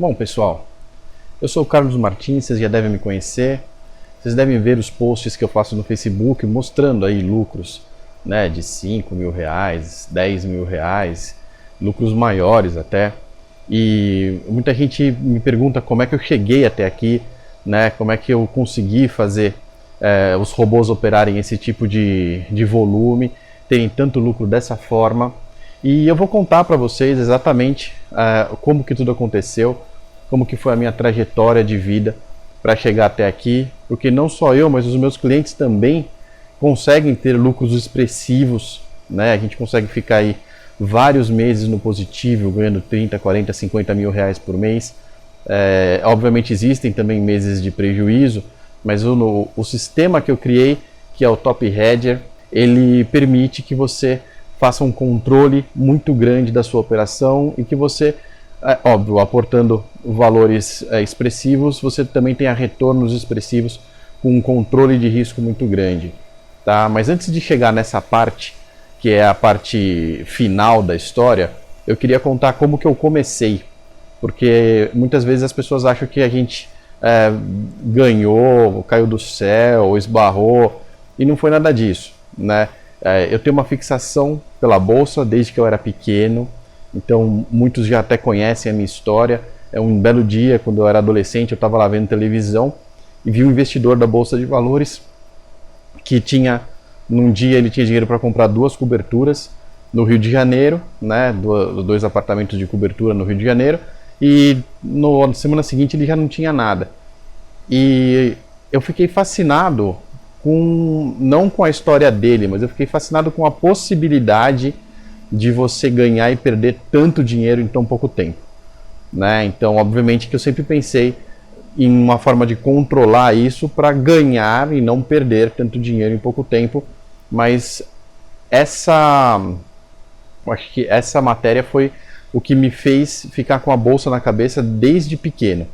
Bom, pessoal, eu sou o Carlos Martins, vocês já devem me conhecer. Vocês devem ver os posts que eu faço no Facebook mostrando aí lucros, né, de 5 mil reais, 10 mil reais, lucros maiores até. E muita gente me pergunta como é que eu cheguei até aqui, né, como é que eu consegui fazer os robôs operarem esse tipo de volume, terem tanto lucro dessa forma. E eu vou contar para vocês exatamente como que tudo aconteceu, como que foi a minha trajetória de vida para chegar até aqui, porque não só eu, mas os meus clientes também conseguem ter lucros expressivos, né? A gente consegue ficar aí vários meses no positivo, ganhando 30, 40, 50 mil reais por mês. Obviamente existem também meses de prejuízo, mas o sistema que eu criei, que é o Top Hedger, ele permite que você faça um controle muito grande da sua operação e que você, óbvio, aportando valores expressivos, você também tenha retornos expressivos com um controle de risco muito grande. Tá? Mas antes de chegar nessa parte, que é a parte final da história, eu queria contar como que eu comecei. Porque muitas vezes as pessoas acham que a gente ganhou, caiu do céu, esbarrou, e não foi nada disso, né? Eu tenho uma fixação pela bolsa desde que eu era pequeno, então muitos já até conhecem a minha história. Um belo dia, quando eu era adolescente, eu estava lá vendo televisão e vi um investidor da Bolsa de Valores que num dia ele tinha dinheiro para comprar 2 coberturas no Rio de Janeiro, né, 2 apartamentos de cobertura no Rio de Janeiro, e na semana seguinte ele já não tinha nada. E eu fiquei fascinado não com a história dele, mas eu fiquei fascinado com a possibilidade de você ganhar e perder tanto dinheiro em tão pouco tempo, né? Então, obviamente que eu sempre pensei em uma forma de controlar isso para ganhar e não perder tanto dinheiro em pouco tempo, mas eu acho que essa matéria foi o que me fez ficar com a bolsa na cabeça desde pequeno,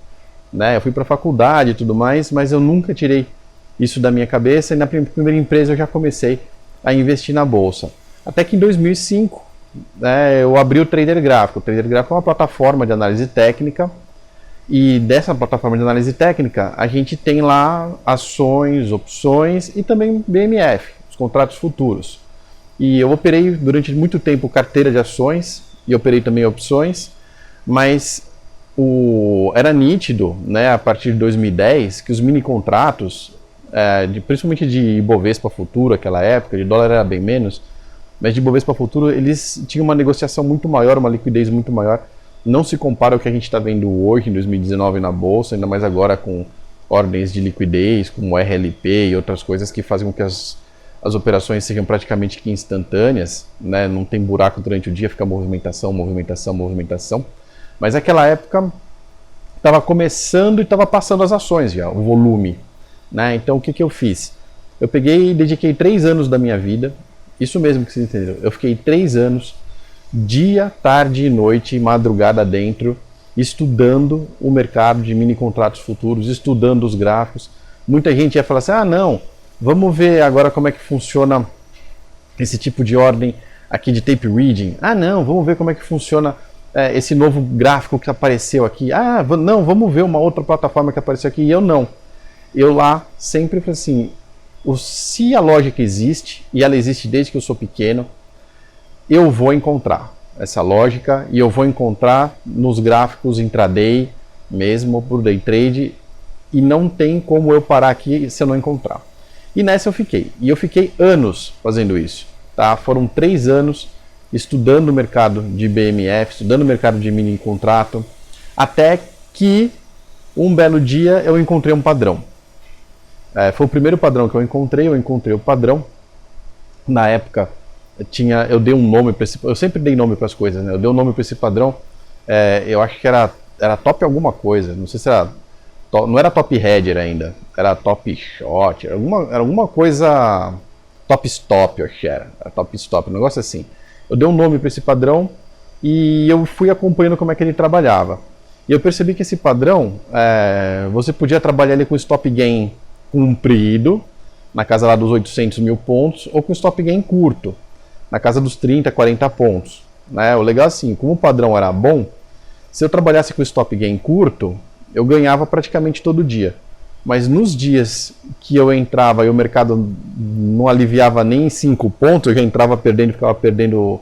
né? Eu fui para a faculdade e tudo mais, mas eu nunca tirei isso da minha cabeça, e na primeira empresa eu já comecei a investir na bolsa. Até que em 2005, né, eu abri o Trader Gráfico. O Trader Gráfico é uma plataforma de análise técnica, e dessa plataforma de análise técnica a gente tem lá ações, opções e também BMF, os contratos futuros. E eu operei durante muito tempo carteira de ações e operei também opções, mas era nítido, né, a partir de 2010, que os mini contratos, principalmente de Ibovespa Futuro, aquela época, de dólar era bem menos, mas de Ibovespa Futuro eles tinham uma negociação muito maior, uma liquidez muito maior. Não se compara ao que a gente está vendo hoje, em 2019, na Bolsa, ainda mais agora com ordens de liquidez, como RLP e outras coisas que fazem com que as operações sejam praticamente que instantâneas, né? Não tem buraco durante o dia, fica movimentação, movimentação, movimentação. Mas naquela época estava começando e estava passando as ações já, o volume, né? Então o que eu fiz? Eu peguei e dediquei 3 anos da minha vida, isso mesmo que vocês entenderam, eu fiquei 3 anos, dia, tarde e noite, madrugada dentro, estudando o mercado de mini contratos futuros, estudando os gráficos. Muita gente ia falar assim, não, vamos ver agora como é que funciona esse tipo de ordem aqui de tape reading. Não, vamos ver como é que funciona esse novo gráfico que apareceu aqui. Não, vamos ver uma outra plataforma que apareceu aqui. E eu lá sempre falei assim, se a lógica existe, e ela existe desde que eu sou pequeno, eu vou encontrar essa lógica, e eu vou encontrar nos gráficos intraday, mesmo por day trade, e não tem como eu parar aqui se eu não encontrar. E nessa eu fiquei. E eu fiquei anos fazendo isso. Tá? Foram 3 anos estudando o mercado de BMF, estudando o mercado de mini contrato, até que um belo dia eu encontrei um padrão. Foi o primeiro padrão que eu encontrei o padrão. Na época, eu dei um nome para esse... Eu sempre dei nome para as coisas, né? Eu dei um nome para esse padrão, eu acho que era top alguma coisa, não sei se era... Não era Top Hedger ainda, era Top Short, era alguma coisa... Top Stop, eu acho que era Top Stop, um negócio assim. Eu dei um nome para esse padrão e eu fui acompanhando como é que ele trabalhava. E eu percebi que esse padrão, você podia trabalhar ele com stop gain comprido, na casa lá dos 800 mil pontos, ou com stop gain curto, na casa dos 30, 40 pontos. Né? O legal assim, como o padrão era bom, Se eu trabalhasse com stop gain curto, eu ganhava praticamente todo dia. Mas nos dias que eu entrava e o mercado não aliviava nem 5 pontos, eu já entrava perdendo e ficava perdendo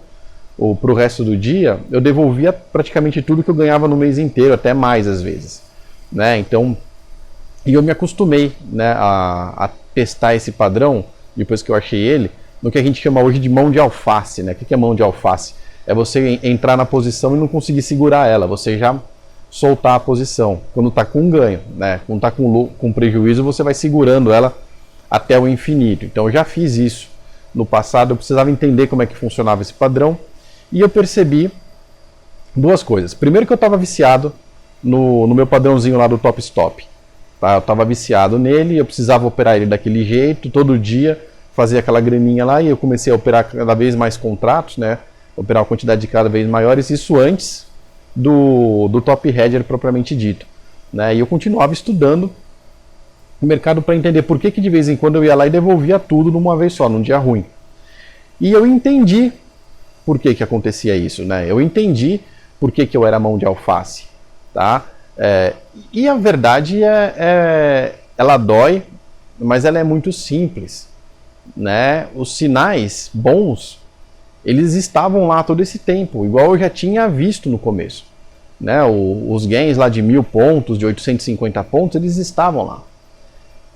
para o resto do dia, eu devolvia praticamente tudo que eu ganhava no mês inteiro, até mais às vezes. Né? Então, e eu me acostumei, né, a testar esse padrão, depois que eu achei ele, no que a gente chama hoje de mão de alface. Né? O que é mão de alface? É você entrar na posição e não conseguir segurar ela, você já soltar a posição, quando está com ganho. Né? Quando está com prejuízo, você vai segurando ela até o infinito. Então eu já fiz isso no passado, eu precisava entender como é que funcionava esse padrão, e eu percebi duas coisas. Primeiro, que eu estava viciado no meu padrãozinho lá do top stop. Tá? Eu estava viciado nele, eu precisava operar ele daquele jeito, todo dia, fazer aquela graninha lá, e eu comecei a operar cada vez mais contratos, né? Operar uma quantidade de cada vez maiores, isso antes do top hedger propriamente dito. Né? E eu continuava estudando o mercado para entender por que de vez em quando eu ia lá e devolvia tudo de uma vez só, num dia ruim. E eu entendi por que acontecia isso, né? Eu entendi por que eu era mão de alface, tá? E a verdade ela dói, mas ela é muito simples, né? Os sinais bons, eles estavam lá todo esse tempo, igual eu já tinha visto no começo, né? Os gains lá de 1000 pontos, de 850 pontos, eles estavam lá.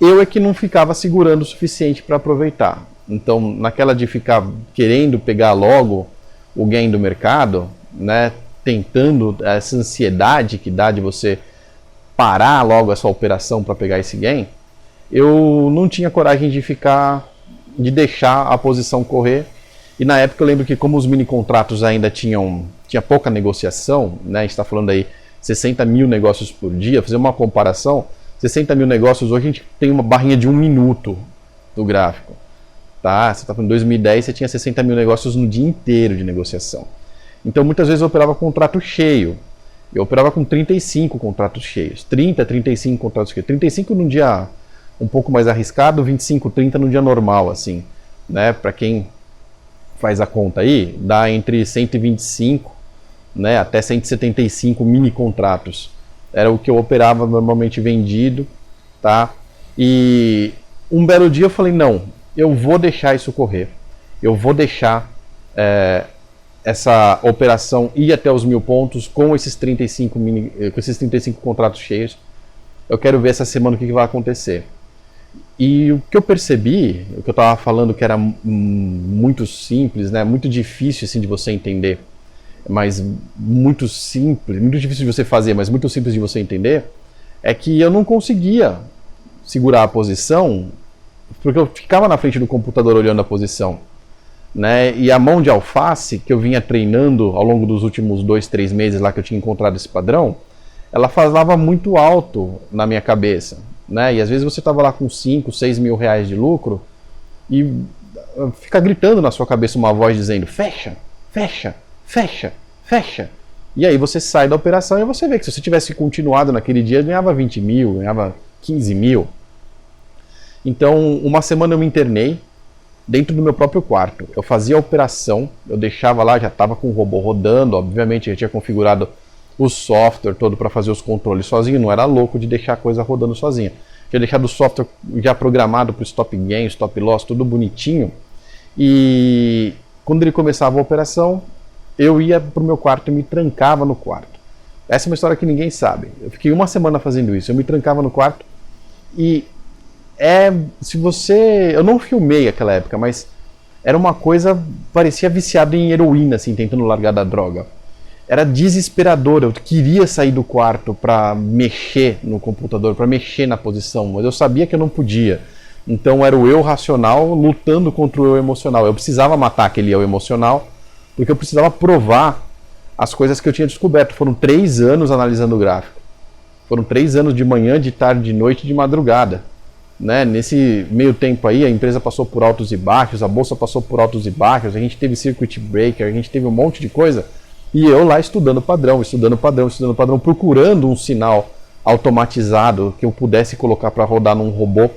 Eu é que não ficava segurando o suficiente para aproveitar. Então, naquela de ficar querendo pegar logo o gain do mercado, né, tentando essa ansiedade que dá de você parar logo essa operação para pegar esse gain, eu não tinha coragem de deixar a posição correr. E na época eu lembro que, como os mini contratos ainda tinha pouca negociação, né, a gente está falando aí 60 mil negócios por dia, fazer uma comparação, 60 mil negócios hoje a gente tem uma barrinha de 1 minuto do gráfico. Tá? Você está falando em 2010, você tinha 60 mil negócios no dia inteiro de negociação. Então muitas vezes eu operava contrato cheio. Eu operava com 35 contratos cheios. 30, 35 contratos cheios. 35 num dia um pouco mais arriscado, 25, 30 num dia normal, assim. Né? Para quem faz a conta aí, dá entre 125, né, até 175 mini contratos. Era o que eu operava normalmente vendido. Tá? E um belo dia eu falei, não, eu vou deixar isso correr. Eu vou deixar essa operação ir até os 1000 pontos com esses 35 contratos cheios. Eu quero ver essa semana o que vai acontecer. E o que eu percebi, o que eu estava falando que era muito simples, né, muito difícil assim, de você entender, mas muito simples, muito difícil de você fazer, mas muito simples de você entender, é que eu não conseguia segurar a posição porque eu ficava na frente do computador olhando a posição, né? E a mão de alface que eu vinha treinando ao longo dos últimos 2, 3 meses lá que eu tinha encontrado esse padrão, ela falava muito alto na minha cabeça, né? E às vezes você estava lá com 5, 6 mil reais de lucro e fica gritando na sua cabeça uma voz dizendo fecha, fecha, fecha, fecha. E aí você sai da operação e você vê que se você tivesse continuado naquele dia, ganhava 20 mil, ganhava 15 mil. Então, uma semana eu me internei dentro do meu próprio quarto. Eu fazia a operação, eu deixava lá, já estava com o robô rodando, obviamente eu tinha configurado o software todo para fazer os controles sozinho, não era louco de deixar a coisa rodando sozinha. Tinha deixado o software já programado para o stop gain, stop loss, tudo bonitinho. E quando ele começava a operação, eu ia para o meu quarto e me trancava no quarto. Essa é uma história que ninguém sabe. Eu fiquei uma semana fazendo isso, eu me trancava no quarto e eu não filmei aquela época, mas era uma coisa, parecia viciado em heroína, assim, tentando largar da droga. Era desesperador, eu queria sair do quarto para mexer no computador, para mexer na posição, mas eu sabia que eu não podia. Então era o eu racional lutando contra o eu emocional. Eu precisava matar aquele eu emocional, porque eu precisava provar as coisas que eu tinha descoberto. Foram 3 anos analisando o gráfico. Foram 3 anos de manhã, de tarde, de noite, de madrugada. Né? Nesse meio tempo aí, a empresa passou por altos e baixos, a bolsa passou por altos e baixos, a gente teve circuit breaker, a gente teve um monte de coisa, e eu lá estudando padrão, procurando um sinal automatizado que eu pudesse colocar para rodar num robô,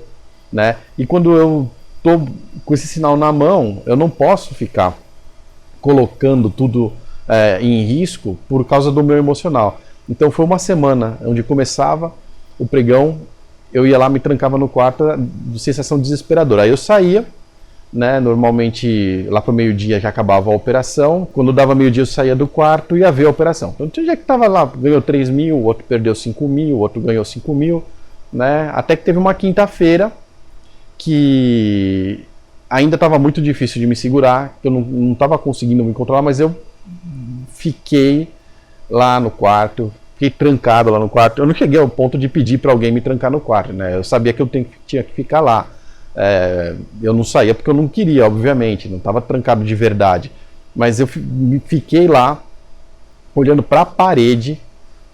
né? E quando eu tô com esse sinal na mão, eu não posso ficar colocando tudo em risco por causa do meu emocional. Então foi uma semana onde começava o pregão, eu ia lá, me trancava no quarto, sensação desesperadora. Aí eu saía, né, normalmente lá para o meio-dia já acabava a operação, quando dava meio-dia eu saía do quarto e ia ver a operação. Então tinha dia que estava lá, ganhou 3 mil, o outro perdeu 5 mil, o outro ganhou 5 mil, né, até que teve uma quinta-feira que ainda estava muito difícil de me segurar, que eu não estava conseguindo me controlar, mas eu fiquei lá no quarto, fiquei trancado lá no quarto. Eu não cheguei ao ponto de pedir para alguém me trancar no quarto, né? Eu sabia que eu tinha que ficar lá. Eu não saía porque eu não queria, obviamente, não estava trancado de verdade. Mas eu fiquei lá, olhando para a parede,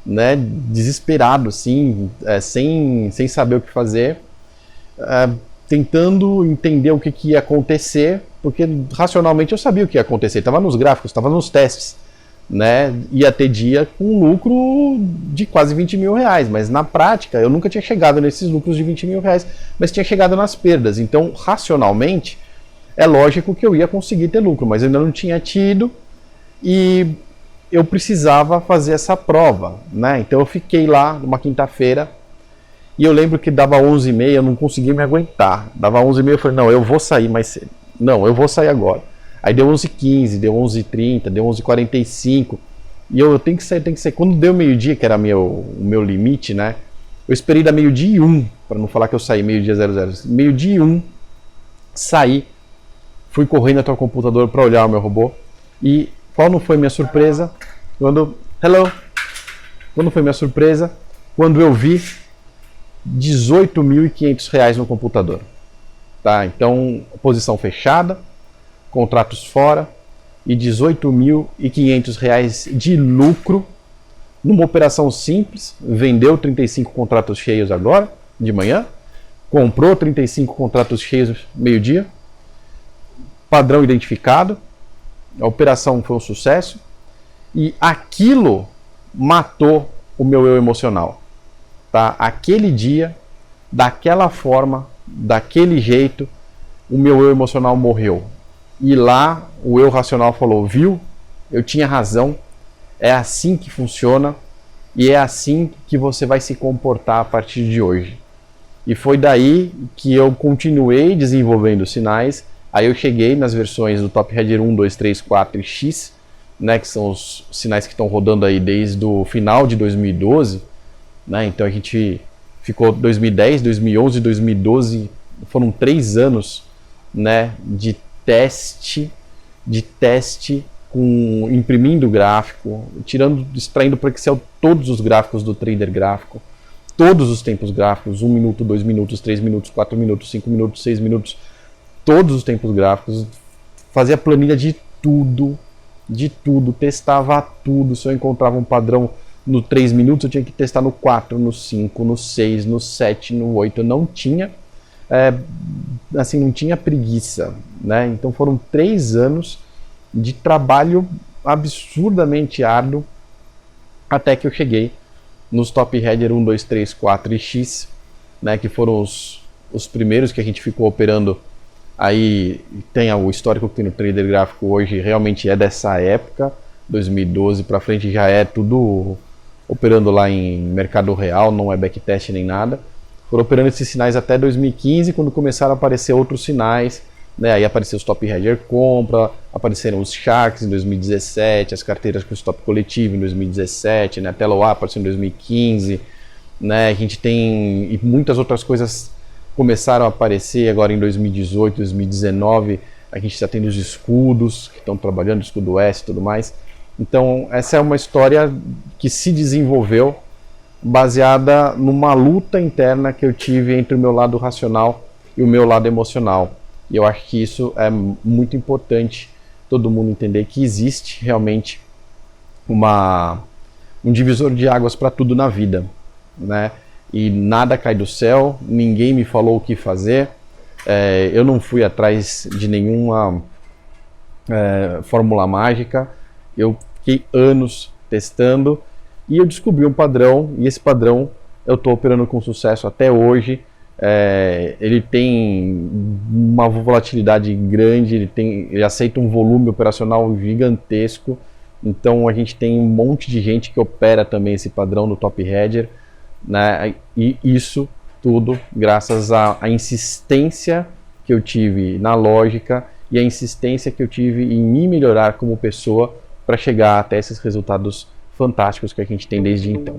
né? Desesperado, assim, sem saber o que fazer. Tentando entender o que ia acontecer, porque racionalmente eu sabia o que ia acontecer, estava nos gráficos, estava nos testes, né? Ia ter dia com lucro de quase 20 mil reais, mas na prática eu nunca tinha chegado nesses lucros de 20 mil reais, mas tinha chegado nas perdas. Então, racionalmente, é lógico que eu ia conseguir ter lucro, mas eu ainda não tinha tido e eu precisava fazer essa prova, né? Então eu fiquei lá numa quinta-feira. E eu lembro que dava 11h30, eu não conseguia me aguentar. Dava 11h30, eu falei, não, eu vou sair mais cedo. Não, eu vou sair agora. Aí deu 11h15, deu 11h30, deu 11h45. E eu tenho que sair, tenho que sair. Quando deu meio-dia, que era o meu limite, né? Eu esperei da meio-dia e 1, para não falar que eu saí meio-dia 00. Meio-dia e 1, saí. Fui correndo até o computador para olhar o meu robô. E qual não foi minha surpresa? Quando foi minha surpresa? Quando eu vi R$18.500 no computador, tá? Então, posição fechada, contratos fora e R$18.500 de lucro numa operação simples. Vendeu 35 contratos cheios agora, de manhã, comprou 35 contratos cheios meio-dia, padrão identificado, a operação foi um sucesso e aquilo matou o meu eu emocional. Tá? Aquele dia, daquela forma, daquele jeito, o meu eu emocional morreu. E lá o eu racional falou, viu? Eu tinha razão, é assim que funciona e é assim que você vai se comportar a partir de hoje. E foi daí que eu continuei desenvolvendo sinais. Aí eu cheguei nas versões do Top Header 1, 2, 3, 4 e X, né, que são os sinais que estão rodando aí desde o final de 2012. Né? Então a gente ficou 2010, 2011, 2012, foram 3 anos, né, de teste com imprimindo gráfico, extraindo para Excel todos os gráficos do trader gráfico, todos os tempos gráficos, 1 minuto, 2 minutos, 3 minutos, 4 minutos, 5 minutos, 6 minutos, todos os tempos gráficos, fazia planilha de tudo, testava tudo. Se eu encontrava um padrão no 3 minutos, eu tinha que testar no 4, no 5, no 6, no 7, no 8. Eu não tinha, não tinha preguiça, né? Então foram 3 anos de trabalho absurdamente árduo até que eu cheguei nos Top Header 1, 2, 3, 4 e X, né? Que foram os primeiros que a gente ficou operando. Aí tem o histórico que tem no trader gráfico hoje, realmente é dessa época, 2012 para frente já é tudo operando lá em mercado real, não é backtest nem nada. Foram operando esses sinais até 2015, quando começaram a aparecer outros sinais, né? Aí apareceu os Top Header compra, apareceram os Sharks em 2017, as carteiras com stop coletivo em 2017, né? A Teloa apareceu em 2015, né? A gente tem e muitas outras coisas começaram a aparecer agora em 2018, 2019, a gente já tem os escudos que estão trabalhando, escudo S e tudo mais. Então essa é uma história que se desenvolveu baseada numa luta interna que eu tive entre o meu lado racional e o meu lado emocional. E eu acho que isso é muito importante todo mundo entender, que existe realmente um divisor de águas para tudo na vida, né? E nada cai do céu, ninguém me falou o que fazer, eu não fui atrás de nenhuma fórmula mágica, eu fiquei anos testando e eu descobri um padrão, e esse padrão eu estou operando com sucesso até hoje. Ele tem uma volatilidade grande, ele aceita um volume operacional gigantesco, Então a gente tem um monte de gente que opera também esse padrão do top header, né? E isso tudo graças à insistência que eu tive na lógica e a insistência que eu tive em me melhorar como pessoa para chegar até esses resultados fantásticos que a gente tem desde então.